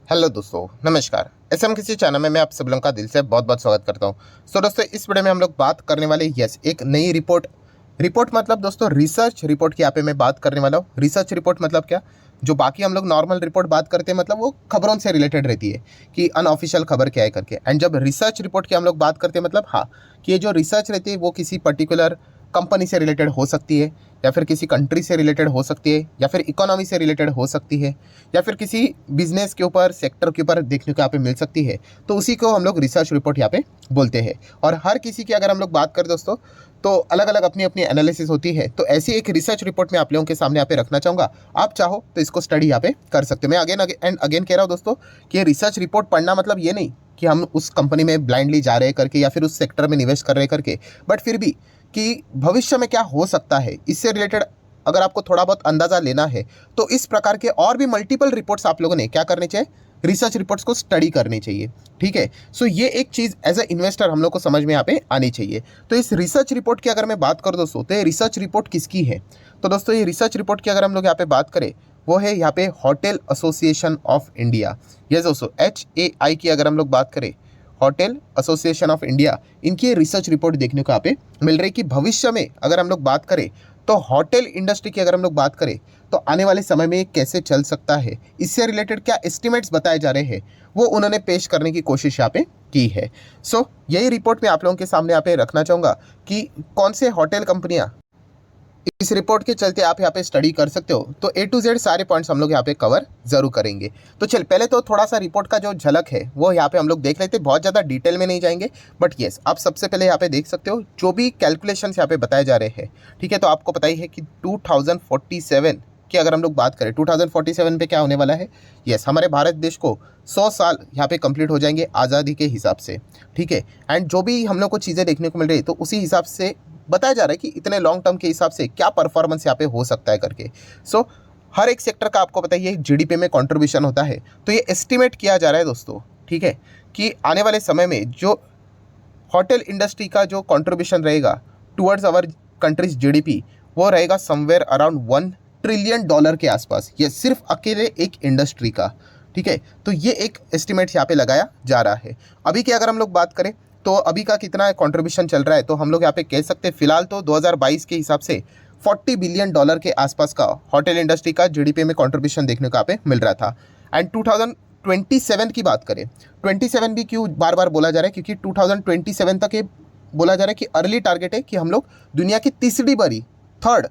Hello दोस्तों, नमस्कार। SM किसी चैनल में मैं आप सब लोगों का दिल से बहुत बहुत स्वागत करता हूं। दोस्तों, इस वीडियो में हम लोग बात करने वाले एक नई रिपोर्ट मतलब दोस्तों रिसर्च रिपोर्ट की यहाँ पे मैं बात करने वाला हूँ। रिसर्च रिपोर्ट मतलब क्या, जो बाकी हम लोग नॉर्मल रिपोर्ट बात करते हैं मतलब वो खबरों से रिलेटेड रहती है कि अनऑफिशियल खबर क्या है करके। एंड जब रिसर्च रिपोर्ट की हम लोग बात करते हैं मतलब हाँ, कि ये जो रिसर्च रहती है वो किसी पर्टिकुलर कंपनी से रिलेटेड हो सकती है, या फिर किसी कंट्री से रिलेटेड हो सकती है, या फिर इकोनॉमी से रिलेटेड हो सकती है, या फिर किसी बिजनेस के ऊपर, सेक्टर के ऊपर देखने को यहाँ पे मिल सकती है। तो उसी को हम लोग रिसर्च रिपोर्ट यहाँ पे बोलते हैं। और हर किसी की अगर हम लोग बात करें दोस्तों, तो अलग अलग अपनी अपनी एनालिसिस होती है। तो ऐसी एक रिसर्च रिपोर्ट मैं आप लोगों के सामने यहाँ पे रखना चाहूँगा। आप चाहो तो इसको स्टडी यहाँ पे कर सकते हो। मैं अगेन एंड अगेन कह रहा हूँ दोस्तों कि रिसर्च रिपोर्ट पढ़ना मतलब ये नहीं कि हम उस कंपनी में ब्लाइंडली जा रहे करके या फिर उस सेक्टर में निवेश कर रहे करके, बट फिर भी कि भविष्य में क्या हो सकता है इससे रिलेटेड अगर आपको थोड़ा बहुत अंदाज़ा लेना है, तो इस प्रकार के और भी मल्टीपल रिपोर्ट्स आप लोगों ने क्या करने चाहिए, रिसर्च रिपोर्ट्स को स्टडी करनी चाहिए। ठीक है, सो ये एक चीज़ एज ए इन्वेस्टर हम लोग को समझ में यहाँ पे आनी चाहिए। तो इस रिसर्च रिपोर्ट की अगर मैं बात करूँ दोस्तों, तो ये रिसर्च रिपोर्ट किसकी है? तो दोस्तों ये रिसर्च रिपोर्ट की अगर हम लोग यहाँ पे बात करें, वो है यहाँ पे hotel association of India. Yes दोस्तों, HAI की अगर हम लोग बात करें, होटल एसोसिएशन ऑफ इंडिया, इनकी रिसर्च रिपोर्ट देखने को यहाँ पे मिल रही है कि भविष्य में अगर हम लोग बात करें तो होटल इंडस्ट्री की अगर हम लोग बात करें तो आने वाले समय में कैसे चल सकता है, इससे रिलेटेड क्या एस्टिमेट्स बताए जा रहे हैं, वो उन्होंने पेश करने की कोशिश यहाँ पे की है। सो यही रिपोर्ट मैं आप लोगों के सामने यहाँ पे रखना चाहूँगा कि कौन से होटल कंपनियाँ इस रिपोर्ट के चलते आप यहाँ पे स्टडी कर सकते हो। तो A to Z सारे पॉइंट्स हम लोग यहाँ पे कवर जरूर करेंगे। तो चल पहले तो थोड़ा सा रिपोर्ट का जो झलक है वो यहाँ पे हम लोग देख लेते हैं, बहुत ज़्यादा डिटेल में नहीं जाएंगे, बट येस आप सबसे पहले यहाँ पे देख सकते हो जो भी कैलकुलेशंस यहाँ पे बताए जा रहे हैं। ठीक है, तो आपको पता ही है कि 2047 की अगर हम लोग बात करें, 2047 पे क्या होने वाला है, यस हमारे भारत देश को 100 साल यहाँ पे कंप्लीट हो जाएंगे आज़ादी के हिसाब से। ठीक है, एंड जो भी हम लोग को चीज़ें देखने को मिल रही है तो उसी हिसाब से बताया जा रहा है कि इतने लॉन्ग टर्म के हिसाब से क्या परफॉर्मेंस यहाँ पे हो सकता है करके। सो हर एक सेक्टर का आपको पता ही है GDP में कंट्रीब्यूशन होता है। तो ये एस्टिमेट किया जा रहा है दोस्तों, ठीक है, कि आने वाले समय में जो होटल इंडस्ट्री का जो कंट्रीब्यूशन रहेगा टुवर्ड्स आवर कंट्रीज GDP, वो रहेगा समवेयर अराउंड $1 ट्रिलियन के आसपास। ये सिर्फ अकेले एक इंडस्ट्री का। ठीक है, तो ये एक एस्टिमेट यहाँ पे लगाया जा रहा है। अभी की अगर हम लोग बात करें तो अभी का कितना कंट्रीब्यूशन चल रहा है, तो हम लोग यहाँ पे कह सकते हैं फिलहाल तो 2022 के हिसाब से $40 बिलियन के आसपास का होटल इंडस्ट्री का GDP में कंट्रीब्यूशन देखने को यहाँ पे मिल रहा था। एंड 2027 की बात करें, 27 भी क्यों बार बार बोला जा रहा है, क्योंकि 2027 तक ये बोला जा रहा है कि अर्ली टारगेट है कि हम लोग दुनिया की तीसरी बड़ी, थर्ड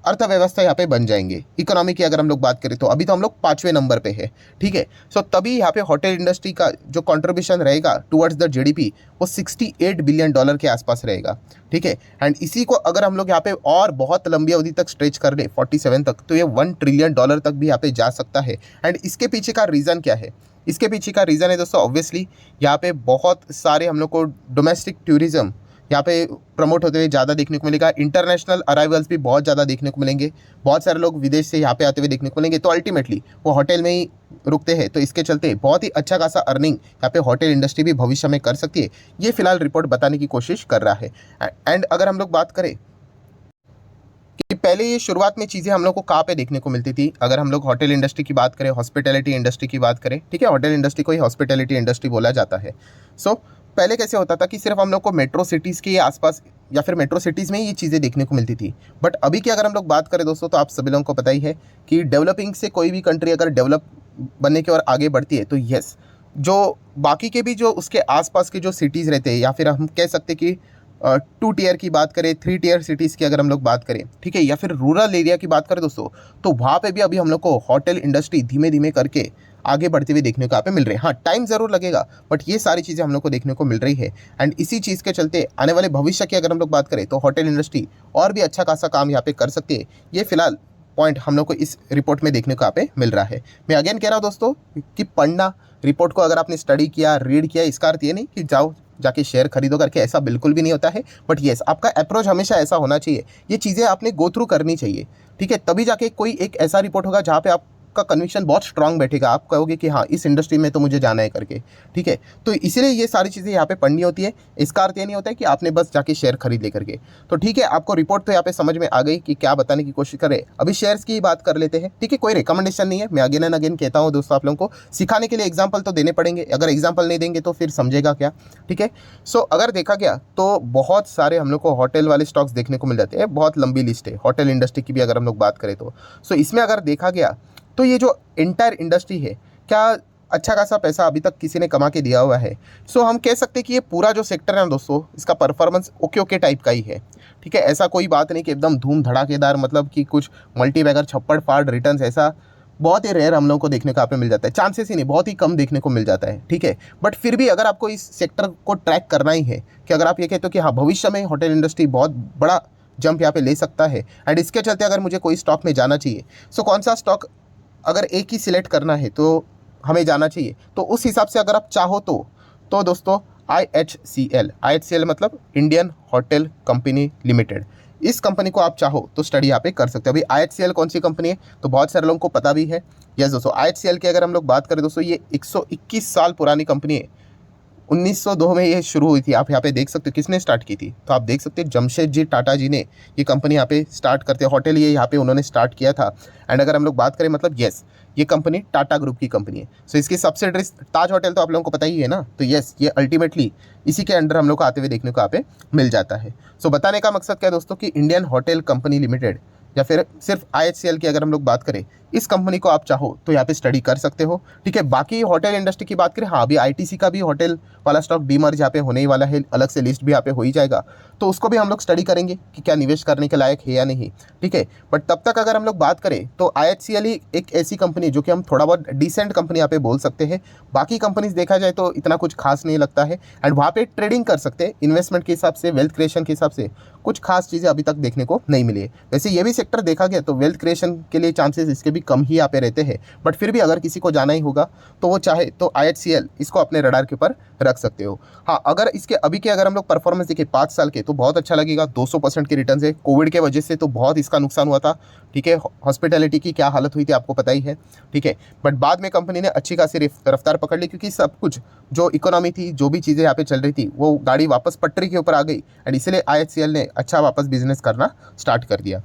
अर्थव्यवस्था यहाँ पे बन जाएंगे। इकोनॉमी की अगर हम लोग बात करें तो अभी तो हम लोग 5वें नंबर पे है। ठीक है, सो तभी यहाँ पे होटल इंडस्ट्री का जो कंट्रीब्यूशन रहेगा टुवर्ड्स द GDP वो $68 बिलियन के आसपास रहेगा। ठीक है, एंड इसी को अगर हम लोग यहाँ पे और बहुत लंबी अवधि तक स्ट्रेच कर ले 47 तक, तो ये $1 ट्रिलियन तक भी यहाँ पे जा सकता है। एंड इसके पीछे का रीज़न क्या है? इसके पीछे का रीज़न है दोस्तों ऑब्वियसली यहाँ पे बहुत सारे हम लोग को डोमेस्टिक टूरिज्म यहाँ पे प्रमोट होते हुए ज़्यादा देखने को मिलेगा। इंटरनेशनल अराइवल्स भी बहुत ज़्यादा देखने को मिलेंगे, बहुत सारे लोग विदेश से यहाँ पे आते हुए देखने को मिलेंगे। तो अल्टीमेटली वो होटल में ही रुकते हैं, तो इसके चलते बहुत ही अच्छा खासा अर्निंग यहाँ पे होटल इंडस्ट्री भी भविष्य में कर सकती है। ये फिलहाल रिपोर्ट बताने की कोशिश कर रहा है। एंड अगर हम लोग बात करें कि पहले ये शुरुआत में चीज़ें हम लोग को कहाँ पे देखने को मिलती थी, अगर हम लोग होटल इंडस्ट्री की बात करें, हॉस्पिटैलिटी इंडस्ट्री की बात करें, ठीक है, होटल इंडस्ट्री को ही हॉस्पिटैलिटी इंडस्ट्री बोला जाता है। सो पहले कैसे होता था कि सिर्फ हम लोग को मेट्रो सिटीज़ के आसपास या फिर मेट्रो सिटीज़ में ही ये चीज़ें देखने को मिलती थी। बट अभी की अगर हम लोग बात करें दोस्तों, तो आप सभी लोगों को पता ही है कि डेवलपिंग से कोई भी कंट्री अगर डेवलप बनने की ओर आगे बढ़ती है, तो यस जो बाकी के भी जो उसके आसपास के जो सिटीज़ रहते हैं, या फिर हम कह सकते कि 2 टियर की बात करें, 3 टियर सिटीज़ की अगर हम लोग बात करें, ठीक है, या फिर रूरल एरिया की बात करें दोस्तों, तो वहाँ पे भी अभी हम लोग को होटल इंडस्ट्री धीमे धीमे करके आगे बढ़ते हुए देखने को यहाँ पे मिल रहे हैं। हाँ, टाइम ज़रूर लगेगा, बट ये सारी चीज़ें हम लोग को देखने को मिल रही है। एंड इसी चीज़ के चलते आने वाले भविष्य की अगर हम लोग बात करें तो होटल इंडस्ट्री और भी अच्छा खासा काम यहाँ पे कर सकती है। ये फिलहाल पॉइंट हम लोग को इस रिपोर्ट में देखने को यहाँ पे मिल रहा है। मैं अगेन कह रहा हूँ दोस्तों कि पढ़ना, रिपोर्ट को अगर आपने स्टडी किया, रीड किया, इसका अर्थ ये नहीं कि जाओ जाके शेयर खरीदो करके, ऐसा बिल्कुल भी नहीं होता है। बट येस आपका अप्रोच हमेशा ऐसा होना चाहिए, ये चीज़ें आपने गो थ्रू करनी चाहिए। ठीक है, तभी जाके कोई एक ऐसा रिपोर्ट होगा जहाँ पे आप आपका कन्विक्शन बहुत स्ट्रांग बैठेगा, आप कहोगे कि हाँ इस इंडस्ट्री में तो मुझे जाना है करके, ठीक है। तो इसीलिए ये सारी चीज़ें यहाँ पे पढ़नी होती है। इसका अर्थ ये नहीं होता है कि आपने बस जाके शेयर खरीद ले करके। तो ठीक है, आपको रिपोर्ट तो यहाँ पे समझ में आ गई कि क्या बताने की कोशिश करें। अभी शेयर्स की बात कर लेते हैं, ठीक है। कोई रिकमेंडेशन नहीं है, मैं अगेन एंड अगेन कहता हूँ दोस्तों, आप लोगों को सिखाने के लिए एग्जाम्पल तो देने पड़ेंगे, अगर एग्जाम्पल नहीं देंगे तो फिर समझेगा क्या, ठीक है। सो अगर देखा गया तो बहुत सारे हम लोग को होटल वाले स्टॉक्स देखने को मिल जाते हैं, बहुत लंबी लिस्ट है होटल इंडस्ट्री की भी अगर हम लोग बात करें तो। सो इसमें अगर देखा गया तो ये जो एंटायर इंडस्ट्री है, क्या अच्छा खासा पैसा अभी तक किसी ने कमा के दिया हुआ है। सो हम कह सकते हैं कि ये पूरा जो सेक्टर है ना दोस्तों, इसका परफॉर्मेंस ओके ओके टाइप का ही है, ठीक है। ऐसा कोई बात नहीं कि एकदम धूम धड़ाकेदार, मतलब कि कुछ मल्टी बैगर छप्पड़ फाड़ रिटर्न्स, ऐसा बहुत ही रेयर हम लोगों को देखने को यहाँ पे मिल जाता है, चांसेस ही नहीं, बहुत ही कम देखने को मिल जाता है, ठीक है। बट फिर भी अगर आपको इस सेक्टर को ट्रैक करना ही है, कि अगर आप ये कहते हो कि हाँ भविष्य में होटल इंडस्ट्री बहुत बड़ा जंप यहाँ पे ले सकता है, एंड इसके चलते अगर मुझे कोई स्टॉक में जाना चाहिए, सो कौन सा स्टॉक अगर एक ही सिलेक्ट करना है तो हमें जाना चाहिए, तो उस हिसाब से अगर आप चाहो तो दोस्तों IHCL मतलब इंडियन होटल कंपनी लिमिटेड, इस कंपनी को आप चाहो तो स्टडी यहाँ पे कर सकते हो। अभी IHCL कौन सी कंपनी है तो बहुत सारे लोगों को पता भी है। यस दोस्तों, IHCL की अगर हम लोग बात करें दोस्तों, ये 121 साल पुरानी कंपनी है। 1902 में ये शुरू हुई थी। आप यहाँ पे देख सकते हो किसने स्टार्ट की थी, तो आप देख सकते हैं जमशेदजी टाटा जी ने ये कंपनी यहाँ पे स्टार्ट करते हैं, होटल ये यहाँ पे उन्होंने स्टार्ट किया था। एंड अगर हम लोग बात करें मतलब यस, ये कंपनी टाटा ग्रुप की कंपनी है। सो इसकी सब्सिडरी ताज होटल तो आप लोगों को पता ही है ना, तो यस ये अल्टीमेटली इसी के अंडर हम लोग को आते हुए देखने को यहाँ पे मिल जाता है। सो बताने का मकसद क्या है दोस्तों, कि इंडियन होटल कंपनी लिमिटेड या फिर सिर्फ IHCL की अगर हम लोग बात करें, इस कंपनी को आप चाहो तो यहाँ पे स्टडी कर सकते हो, ठीक है। बाकी होटल इंडस्ट्री की बात करें, हाँ अभी ITC का भी होटल वाला स्टॉक डीमर्ज यहाँ पे होने ही वाला है, अलग से लिस्ट भी यहाँ पे हो ही जाएगा, तो उसको भी हम लोग स्टडी करेंगे कि क्या निवेश करने के लायक है या नहीं, ठीक है। बट तब तक अगर हम लोग बात करें तो IHCL ही एक ऐसी कंपनी जो कि हम थोड़ा बहुत डिसेंट कंपनी यहाँ पे बोल सकते हैं। बाकी कंपनीज देखा जाए तो इतना कुछ खास नहीं लगता है, एंड वहाँ पे ट्रेडिंग कर सकते हैं, इन्वेस्टमेंट के हिसाब से, वेल्थ क्रिएशन के हिसाब से कुछ खास चीज़ें अभी तक देखने को नहीं मिली है। वैसे ये भी सेक्टर देखा गया तो वेल्थ क्रिएशन के लिए चांसेस इसके भी कम ही यहाँ पे रहते हैं, बट फिर भी अगर किसी को जाना ही होगा तो वो चाहे तो IHCL इसको अपने रडार के ऊपर रख सकते हो। हाँ अगर इसके अभी के अगर हम लोग परफॉर्मेंस देखें 5 साल के, तो बहुत अच्छा लगेगा, 200% के रिटर्न है। कोविड के वजह से तो बहुत इसका नुकसान हुआ था, ठीक है। हॉस्पिटैलिटी की क्या हालत हुई थी आपको पता ही है, ठीक है। बट बाद में कंपनी ने अच्छी खासी रफ्तार पकड़ ली, क्योंकि सब कुछ जो इकोनॉमी थी, जो भी चीज़ें यहाँ पे चल रही थी, वो गाड़ी वापस पटरी के ऊपर आ गई, एंड इसीलिए IHCL ने अच्छा वापस बिजनेस करना स्टार्ट कर दिया।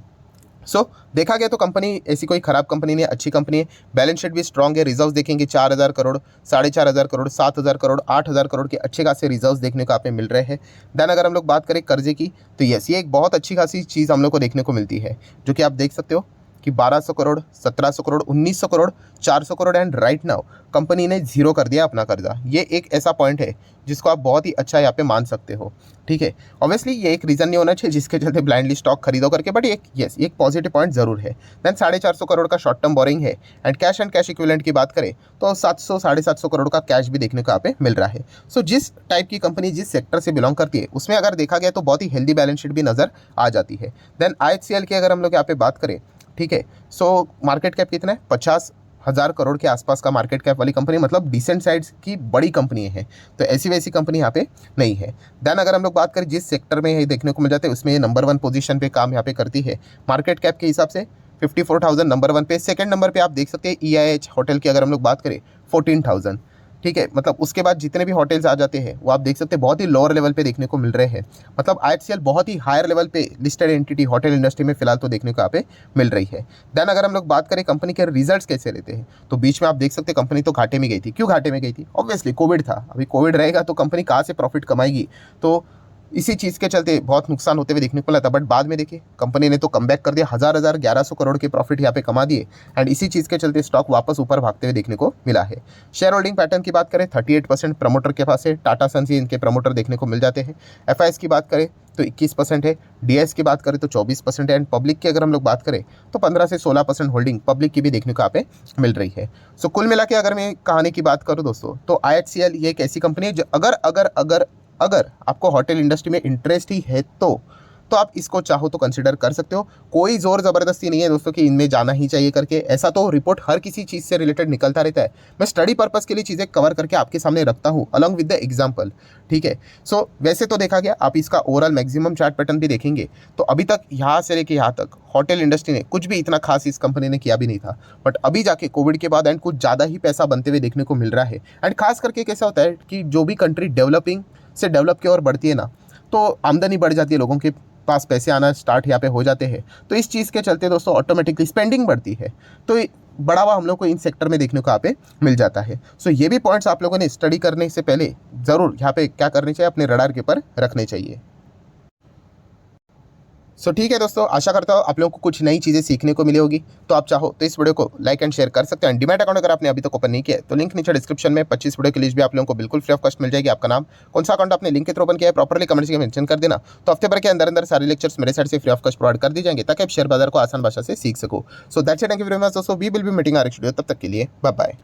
सो देखा गया तो कंपनी ऐसी कोई ख़राब कंपनी नहीं है, अच्छी कंपनी है। बैलेंस शीट भी स्ट्रॉन्ग है, रिजर्व्स देखेंगे 4,000 करोड़, 4,500 करोड़, 7,000 करोड़, 8,000 करोड़ के अच्छे खासे रिजर्व्स देखने को आप में मिल रहे हैं। देन अगर हम लोग बात करें कर्जे की, तो यस ये एक बहुत अच्छी खासी चीज़ हम लोग को देखने को मिलती है, जो कि आप देख सकते हो कि 1200 crore, 1700 crore, 1900 crore, 400 crore, and right now company ने जीरो कर दिया अपना कर्जा। ये एक ऐसा पॉइंट है जिसको आप बहुत ही अच्छा यहाँ पे मान सकते हो, ठीक है। ऑब्वियसली ये एक रीज़न नहीं होना चाहिए जिसके चलते ब्लाइंडली स्टॉक खरीदो करके, बट एक यस एक पॉजिटिव पॉइंट ज़रूर है। देन 450 करोड़ का शॉर्ट टर्म बोरिंग है, एंड कैश इक्विवेलेंट की बात करें तो 700 750 करोड़ का कैश भी देखने को यहाँ पे मिल रहा है। सो जिस टाइप की कंपनी जिस सेक्टर से बिलोंग करती है, उसमें अगर देखा गया तो बहुत ही हेल्दी बैलेंस शीट भी नज़र आ जाती है। देन IHCL की अगर हम लोग यहाँ पे बात करें, ठीक है, सो मार्केट कैप कितना है, 50,000 करोड़ के आसपास का मार्केट कैप वाली कंपनी, मतलब डिसेंट साइड्स की बड़ी कंपनी है, तो ऐसी वैसी कंपनी यहाँ पे नहीं है। देन अगर हम लोग बात करें जिस सेक्टर में ये देखने को मिल जाते हैं, उसमें ये नंबर 1 पोजीशन पे काम यहाँ पे करती है। मार्केट कैप के हिसाब से 54,000 नंबर 1 पे, सेकंड नंबर पे आप देख सकते हैं EIH होटल की अगर हम लोग बात करें 14,000, ठीक है। मतलब उसके बाद जितने भी होटल्स आ जाते हैं वो आप देख सकते हैं बहुत ही लोअर लेवल पे देखने को मिल रहे हैं। मतलब IHCL बहुत ही हायर लेवल पे लिस्टेड एंटिटी होटल इंडस्ट्री में फिलहाल तो देखने को यहाँ पे मिल रही है। देन अगर हम लोग बात करें कंपनी के रिजल्ट्स कैसे रहते हैं, तो बीच में आप देख सकते हैं कंपनी तो घाटे में गई थी। क्यों घाटे में गई थी? ऑब्वियसली कोविड था। अभी कोविड रहेगा तो कंपनी कहाँ से प्रॉफिट कमाएगी, तो इसी चीज़ के चलते बहुत नुकसान होते हुए देखने को मिला था। बट बाद में देखिए कंपनी ने तो कमबैक कर दिया, 1100 करोड़ के प्रॉफिट यहाँ पे कमा दिए, एंड इसी चीज़ के चलते स्टॉक वापस ऊपर भागते हुए देखने को मिला है। शेयर होल्डिंग पैटर्न की बात करें 38% प्रमोटर के पास है, टाटा सन्स ही इनके प्रमोटर देखने को मिल जाते हैं। FIS की बात करें तो 21% है, DIS की बात करें तो 24% है, एंड पब्लिक की अगर हम लोग बात करें तो 15 से 16% होल्डिंग पब्लिक की भी देखने को यहाँ पे मिल रही है। सो कुल मिला के अगर मैं कहानी की बात करूँ दोस्तों, तो IHCL ये एक ऐसी कंपनी है जो अगर आपको होटल इंडस्ट्री में इंटरेस्ट ही है तो तो आप इसको चाहो तो कंसिडर कर सकते हो। कोई ज़ोर ज़बरदस्ती नहीं है दोस्तों कि इनमें जाना ही चाहिए करके, ऐसा तो रिपोर्ट हर किसी चीज़ से रिलेटेड निकलता रहता है। मैं स्टडी पर्पज़ के लिए चीज़ें कवर करके आपके सामने रखता हूँ अलॉन्ग विद द एग्जाम्पल, ठीक है। सो वैसे तो देखा गया, आप इसका ओवरऑल मैक्सिमम चार्ट पैटर्न भी देखेंगे तो अभी तक यहाँ से लेके यहाँ तक होटल इंडस्ट्री ने कुछ भी इतना खास इस कंपनी ने किया भी नहीं था, बट अभी जाके कोविड के बाद एंड कुछ ज़्यादा ही पैसा बनते हुए देखने को मिल रहा है। एंड खास करके कैसा होता है कि जो भी कंट्री डेवलपिंग से डेवलप की ओर बढ़ती है ना, तो आमदनी बढ़ जाती है, लोगों के पास पैसे आना स्टार्ट यहाँ पे हो जाते हैं, तो इस चीज़ के चलते दोस्तों ऑटोमेटिकली स्पेंडिंग बढ़ती है, तो बढ़ावा हम लोग को इन सेक्टर में देखने को यहाँ पे मिल जाता है। सो ये भी पॉइंट्स आप लोगों ने स्टडी करने से पहले ज़रूर यहाँ पे क्या करनी चाहिए, अपने रडार के ऊपर रखने चाहिए। सो ठीक है दोस्तों, आशा करता हूँ आप लोगों को कुछ नई चीज़ें सीखने को मिली होगी। तो आप चाहो तो इस वीडियो को लाइक एंड शेयर कर सकते हैं। डीमैट अकाउंट अगर आपने अभी तक ओपन नहीं किया है तो लिंक नीचे डिस्क्रिप्शन में 25 वीडियो की लिस्ट भी आप लोगों को बिल्कुल फ्री ऑफ कॉस्ट मिल जाएगी। आपका नाम, कौन सा अकाउंट आपने लिंक के थ्रू ओपन किया है, प्रॉपर्ली कमेंट्स में मेंशन कर देना। तो हफ्ते भर के अंदर अंदर सारे लेक्चर्स मेरे साइड से फ्री ऑफ कॉस्ट प्रोवाइड कर दी जाएंगे ताकि आप शेयर बाजार को आसान भाषा से सीख सको। So that's it, thank you very much दोस्तों, we will be meeting our next video. तब तक के लिए बाय बाय।